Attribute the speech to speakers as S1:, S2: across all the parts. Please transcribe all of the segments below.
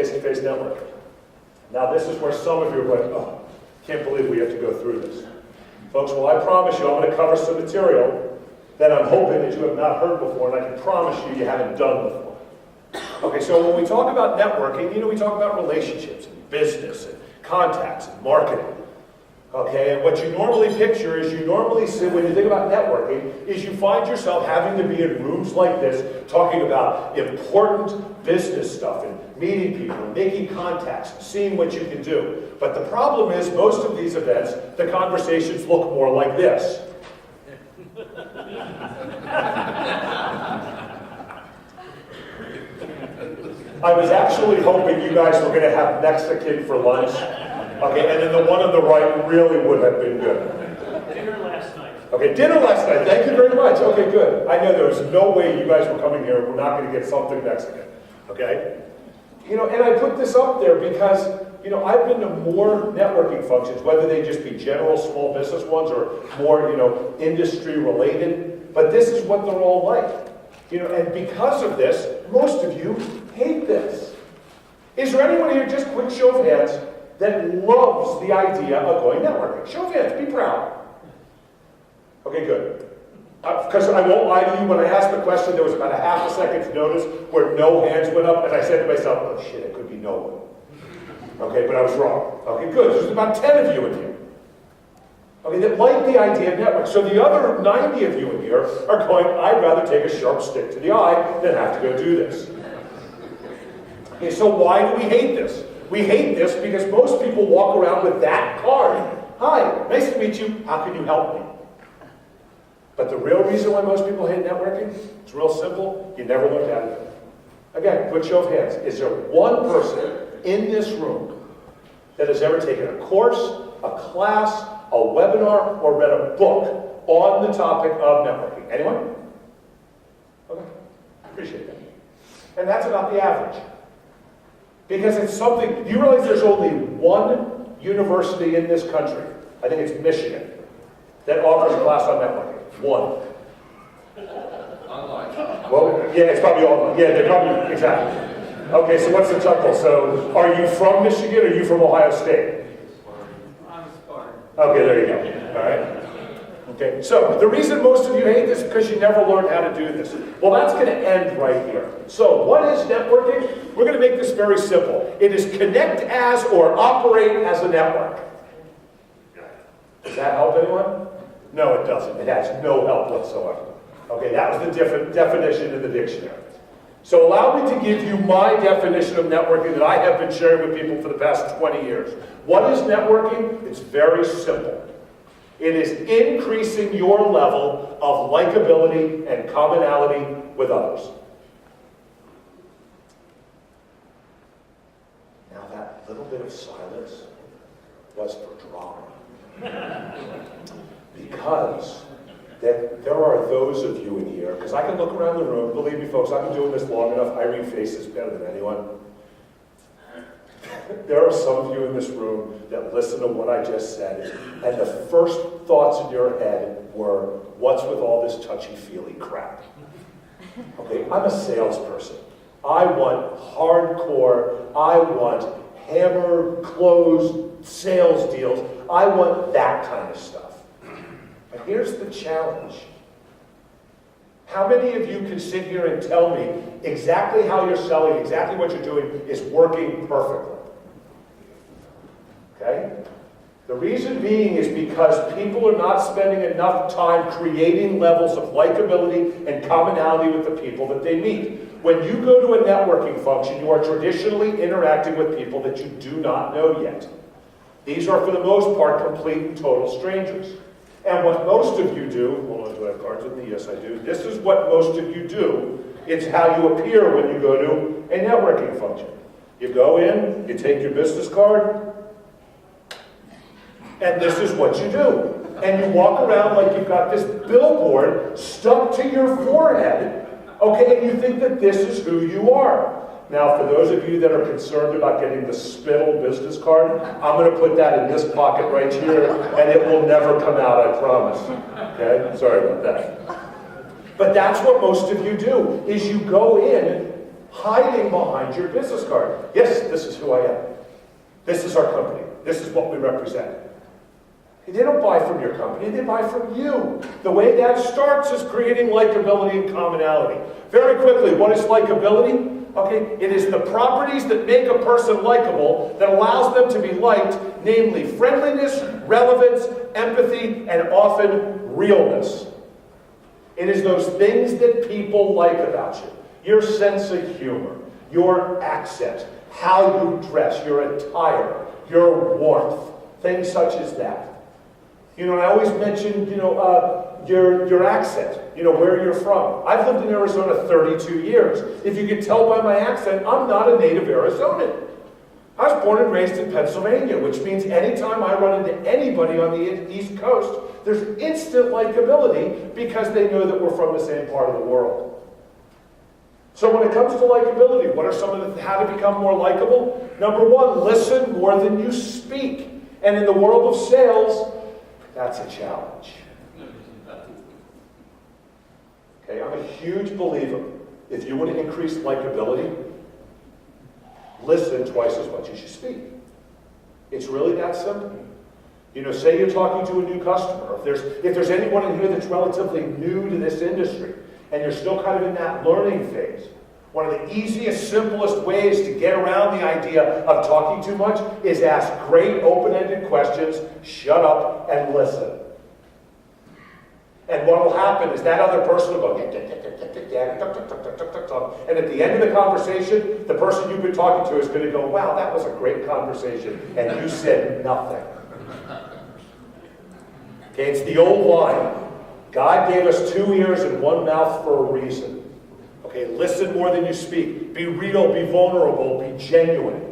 S1: face-to-face networking. Now this is where some of you are like, oh, can't believe we have to go through this. Folks, well, I promise you I'm going to cover some material that I'm hoping that you have not heard before, and I can promise you haven't done before. Okay, so when we talk about networking, we talk about relationships and business and contacts and marketing. Okay, and what you normally picture is you normally see, when you think about networking, is you find yourself having to be in rooms like this talking about important business stuff and meeting people and making contacts and seeing what you can do. But the problem is most of these events, the conversations look more like this. I was actually hoping you guys were going to have Mexican for lunch. Okay, and then the one on the right really would have been good.
S2: Dinner last night.
S1: Okay, dinner last night. Thank you very much. Okay, good. I know there was no way you guys were coming here. We're not going to get something Mexican. Okay? And I put this up there because, I've been to more networking functions, whether they just be general small business ones or more, industry related. But this is what they're all like. And because of this, most of you hate this. Is there anyone here, just quick show of hands, that loves the idea of going networking? Show of hands, be proud. Okay, good. Because I won't lie to you, when I asked the question, there was about a half a second's notice where no hands went up, and I said to myself, oh shit, it could be no one. Okay, but I was wrong. Okay, good. There's about 10 of you in here. Okay, that like the idea of network. So the other 90 of you in here are going, I'd rather take a sharp stick to the eye than have to go do this. Okay, so why do we hate this? We hate this because most people walk around with that card. Hi, nice to meet you. How can you help me? But the real reason why most people hate networking, it's real simple. You never learned how to do it. Again, quick show of hands. Is there one person in this room that has ever taken a course, a class, a webinar, or read a book on the topic of networking? Anyone? Okay, appreciate that. And that's about the average. Because it's something, you realize there's only one university in this country, I think it's Michigan, that offers a class on networking. One.
S3: Online.
S1: Well, yeah, it's probably online. Yeah, they're probably, exactly. Okay, so what's the chuckle? So, are you from Michigan or are you from Ohio State?
S2: I'm Spartan.
S1: Okay, there you go. All right. Okay, so the reason most of you hate this is because you never learned how to do this. Well, that's going to end right here. So, what is networking? We're going to make this very simple. It is connect as or operate as a network. Does that help anyone? No, it doesn't. It has no help whatsoever. Okay, that was the definition in the dictionary. So allow me to give you my definition of networking that I have been sharing with people for the past 20 years. What is networking? It's very simple. It is increasing your level of likability and commonality with others. Now that little bit of silence was for drama. Because there are those of you in here, because I can look around the room, believe me folks, I've been doing this long enough, I read faces better than anyone. There are some of you in this room that listen to what I just said, and the first thoughts in your head were, what's with all this touchy-feely crap? Okay, I'm a salesperson. I want hardcore, I want hammer, closed sales deals. I want that kind of stuff. But here's the challenge. How many of you can sit here and tell me exactly how you're selling, exactly what you're doing is working perfectly? Okay? The reason being is because people are not spending enough time creating levels of likability and commonality with the people that they meet. When you go to a networking function, you are traditionally interacting with people that you do not know yet. These are, for the most part, complete and total strangers. And what most of you do, hold on, do I have cards with me? Yes, I do. This is what most of you do. It's how you appear when you go to a networking function. You go in, you take your business card, and this is what you do. And you walk around like you've got this billboard stuck to your forehead, okay, and you think that this is who you are. Now, for those of you that are concerned about getting the spittle business card, I'm going to put that in this pocket right here, and it will never come out, I promise. Okay? Sorry about that. But that's what most of you do, is you go in, hiding behind your business card. Yes, this is who I am. This is our company. This is what we represent. They don't buy from your company, they buy from you. The way that starts is creating likability and commonality. Very quickly, what is likability? Okay, it is the properties that make a person likable that allows them to be liked, namely friendliness, relevance, empathy, and often realness. It is those things that people like about you. Your sense of humor, your accent, how you dress, your attire, your warmth, things such as that. And I always mention, your accent, where you're from. I've lived in Arizona 32 years. If you can tell by my accent, I'm not a native Arizonan. I was born and raised in Pennsylvania, which means anytime I run into anybody on the East Coast, there's instant likability because they know that we're from the same part of the world. So when it comes to likability, what are some of the, how to become more likable? Number one, listen more than you speak. And in the world of sales, that's a challenge. Okay, I'm a huge believer. If you want to increase likability, listen twice as much as you speak. It's really that simple. Say you're talking to a new customer. If there's anyone in here that's relatively new to this industry, and you're still kind of in that learning phase, one of the easiest, simplest ways to get around the idea of talking too much is ask great open-ended questions, shut up, and listen. And what will happen is that other person will go, and at the end of the conversation, the person you've been talking to is going to go, wow, that was a great conversation, and you said nothing. Okay, it's the old line. God gave us 2 ears and 1 mouth for a reason. Okay, listen more than you speak. Be real, be vulnerable, be genuine.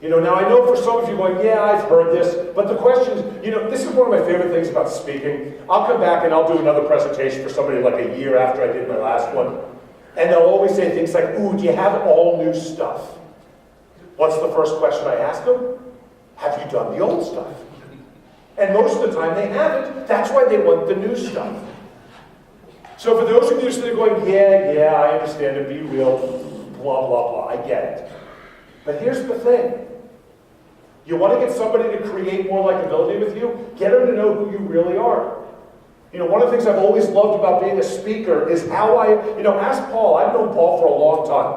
S1: Now I know for some of you going, yeah, I've heard this, but the question is, this is one of my favorite things about speaking. I'll come back and I'll do another presentation for somebody like a year after I did my last one, and they'll always say things like, ooh, do you have all new stuff? What's the first question I ask them? Have you done the old stuff? And most of the time they haven't. That's why they want the new stuff. So for those of you that are going, yeah, I understand it, be real, blah, blah, blah, I get it. But here's the thing. You want to get somebody to create more likability with you? Get them to know who you really are. One of the things I've always loved about being a speaker is how ask Paul. I've known Paul for a long time.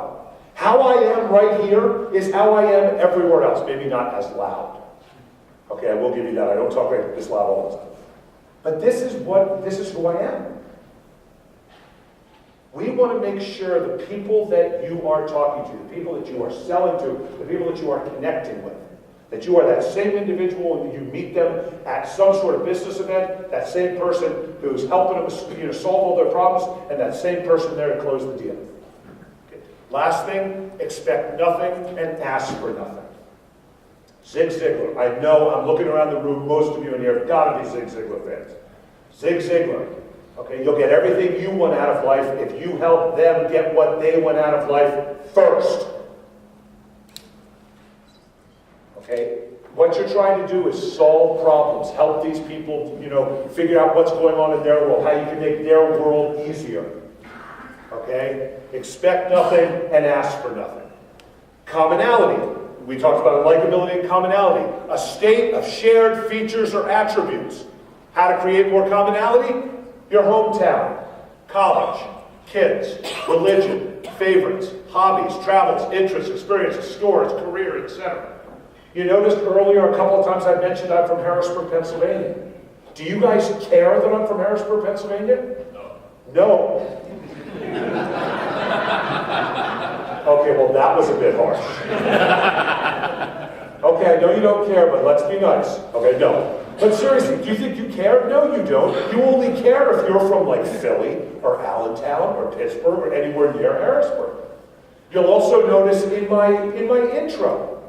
S1: How I am right here is how I am everywhere else. Maybe not as loud. Okay, I will give you that. I don't talk like this loud all the time. But this is who I am. We want to make sure the people that you are talking to, the people that you are selling to, the people that you are connecting with, that you are that same individual and you meet them at some sort of business event, that same person who's helping them solve all their problems, and that same person there to close the deal. Okay. Last thing, expect nothing and ask for nothing. Zig Ziglar. I know I'm looking around the room, most of you in here have got to be Zig Ziglar fans. Zig Ziglar. Okay, you'll get everything you want out of life if you help them get what they want out of life first. Okay? What you're trying to do is solve problems, help these people, figure out what's going on in their world, how you can make their world easier. Okay? Expect nothing and ask for nothing. Commonality. We talked about likability and commonality. A state of shared features or attributes. How to create more commonality? Your hometown, college, kids, religion, favorites, hobbies, travels, interests, experiences, stores, career, etc. You noticed earlier a couple of times I mentioned I'm from Harrisburg, Pennsylvania. Do you guys care that I'm from Harrisburg, Pennsylvania? No. Okay, well that was a bit harsh. Okay, I know you don't care, but let's be nice. Okay, no. But seriously, do you think you care? No, you don't. You only care if you're from like Philly or Allentown or Pittsburgh or anywhere near Harrisburg. You'll also notice in my intro,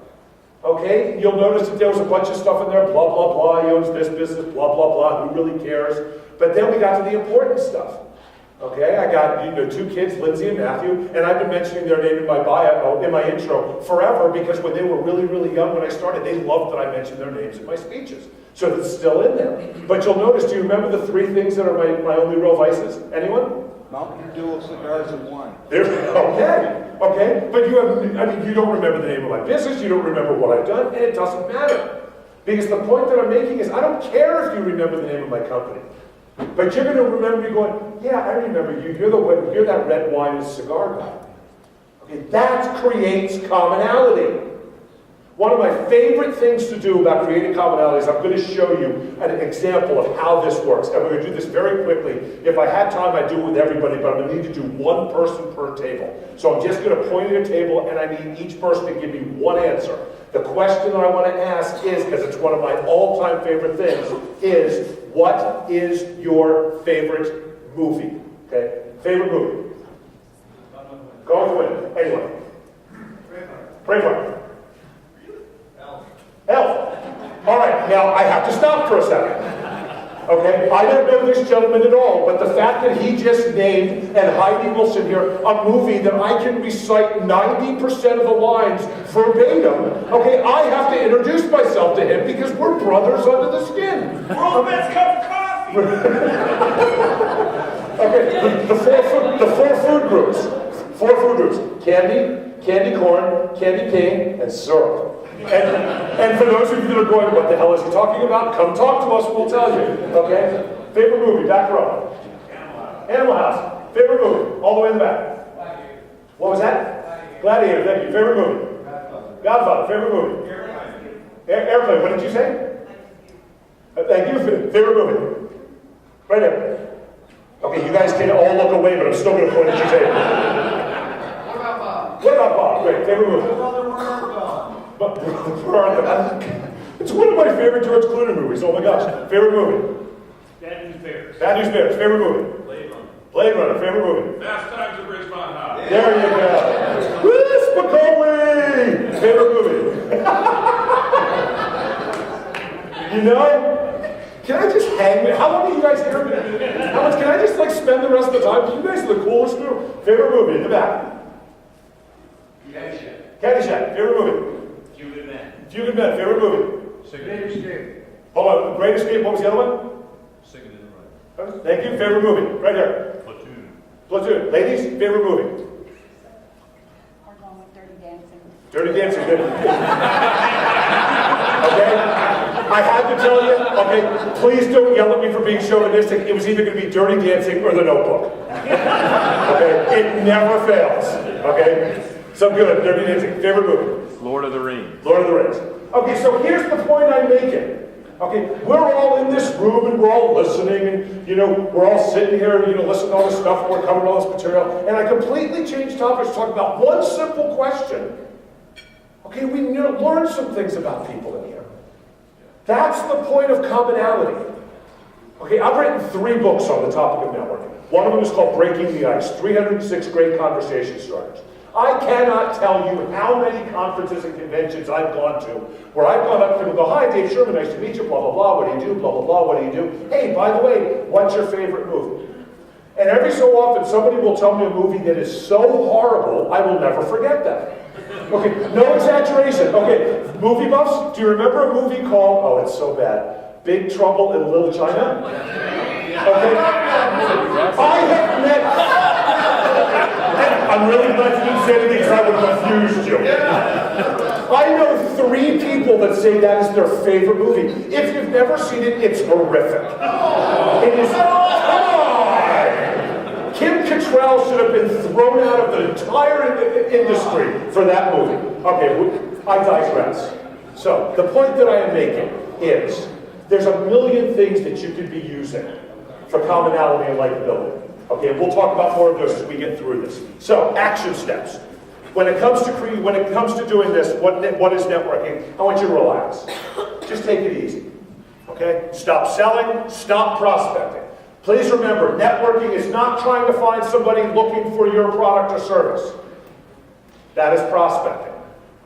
S1: okay, you'll notice that there was a bunch of stuff in there, blah, blah, blah, he owns this business, blah, blah, blah, who really cares? But then we got to the important stuff. Okay, I got 2 kids, Lindsay and Matthew, and I've been mentioning their name in my bio, in my intro forever because when they were really, really young when I started, they loved that I mentioned their names in my speeches. So it's still in there. But you'll notice, do you remember the 3 things that are my only real vices? Anyone?
S3: Mountain Dew cigars and wine.
S1: Okay, but you have, I mean, you don't remember the name of my business, you don't remember what I've done, and it doesn't matter. Because the point that I'm making is, I don't care if you remember the name of my company. But you're going to remember me going, yeah, I remember you, you're that red wine and cigar guy. Okay, that creates commonality. One of my favorite things to do about creating commonality is I'm going to show you an example of how this works. And we're going to do this very quickly. If I had time, I'd do it with everybody, but I'm going to need to do one person per table. So I'm just going to point at a table, and I need each person to give me one answer. The question that I want to ask is, because it's one of my all-time favorite things, is what is your favorite movie? Okay? Favorite movie? Go with the wind. Anyone? Braveheart. Elf. All right, now I have to stop for a second. Okay, I don't know this gentleman at all, but the fact that he just named, and Heidi Wilson here, a movie that I can recite 90% of the lines verbatim, okay, I have to introduce myself to him because we're brothers under the skin.
S2: World's best cup of coffee!
S1: Okay, the four food groups. Four food groups. Candy corn, candy cane, and syrup. And for those of you that are going, what the hell is he talking about? Come talk to us, we'll tell you. Okay? Favorite movie, back row. Animal House. Favorite movie, all the way in the back. What was that? Gladiator, thank you. Favorite movie? Godfather. Favorite movie? Airplane, what did you say? Thank you. Favorite movie? Right there. Okay, you guys can all look away, but I'm still going to point at your table. What about Bob? Great, favorite movie? But it's one of my favorite George Clooney movies. Oh my gosh. Favorite movie?
S2: Bad News Bears.
S1: Bad News Bears. Favorite movie?
S2: Blade Runner.
S1: Blade Runner. Favorite movie?
S4: Fast Times at Ridgemont High.
S1: There you go. Woo, Spicoli! Favorite movie? You know? Can I just hang with? How long are you guys here? How much can I just like spend the rest of the time? You guys are the coolest group. Favorite movie in the back? Caddyshack. Favorite movie? Few Good Men. Favorite movie?
S3: Great Escape.
S1: Hold on. Great Escape. What was the other one?
S4: Singing in the Rain.
S1: Thank you. Favorite movie? Right here. Platoon. Ladies, favorite movie?
S5: We're going with Dirty Dancing.
S1: Dirty Dancing. Good. Okay? I had to tell you, okay, please don't yell at me for being chauvinistic. It was either going to be Dirty Dancing or The Notebook. Okay? It never fails. Okay? So good. Dirty Dancing. Favorite movie?
S4: Lord of the Rings.
S1: Lord of the Rings. Okay, so here's the point I'm making. Okay, we're all in this room and we're all listening and, you know, we're all sitting here, you know, listening to all this stuff and we're covering all this material. And I completely changed topics to talk about one simple question. Okay, we learned some things about people in here. That's the point of commonality. Okay, I've written 3 books on the topic of networking. One of them is called Breaking the Ice, 306 Great Conversation Starters. I cannot tell you how many conferences and conventions I've gone to where I've gone up to people and go, hi, Dave Sherman, nice to meet you, blah, blah, blah, what do you do, blah, blah, blah, what do you do? Hey, by the way, what's your favorite movie? And every so often, somebody will tell me a movie that is so horrible, I will never forget that. Okay, no exaggeration. Okay, movie buffs, do you remember a movie called, oh, it's so bad, Big Trouble in Little China? Okay, I have met... I'm really glad you didn't say anything because I would have confused you. I know 3 people that say that is their favorite movie. If you've never seen it, it's horrific. It is... Come on! Kim Cattrall should have been thrown out of the entire industry for that movie. Okay, I digress. So, the point that I am making is there's a million things that you could be using for commonality and likability. Okay, we'll talk about more of those as we get through this. So, action steps. When it comes to doing this, what is networking? I want you to relax. Just take it easy. Okay? Stop selling, stop prospecting. Please remember, networking is not trying to find somebody looking for your product or service. That is prospecting.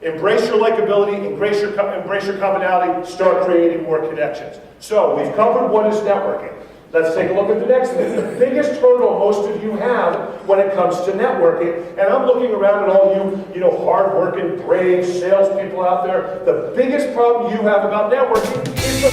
S1: Embrace your likability, embrace your commonality, start creating more connections. So, we've covered what is networking. Let's take a look at the next thing. The biggest hurdle most of you have when it comes to networking, and I'm looking around at all you know, hard-working, brave salespeople out there, the biggest problem you have about networking is the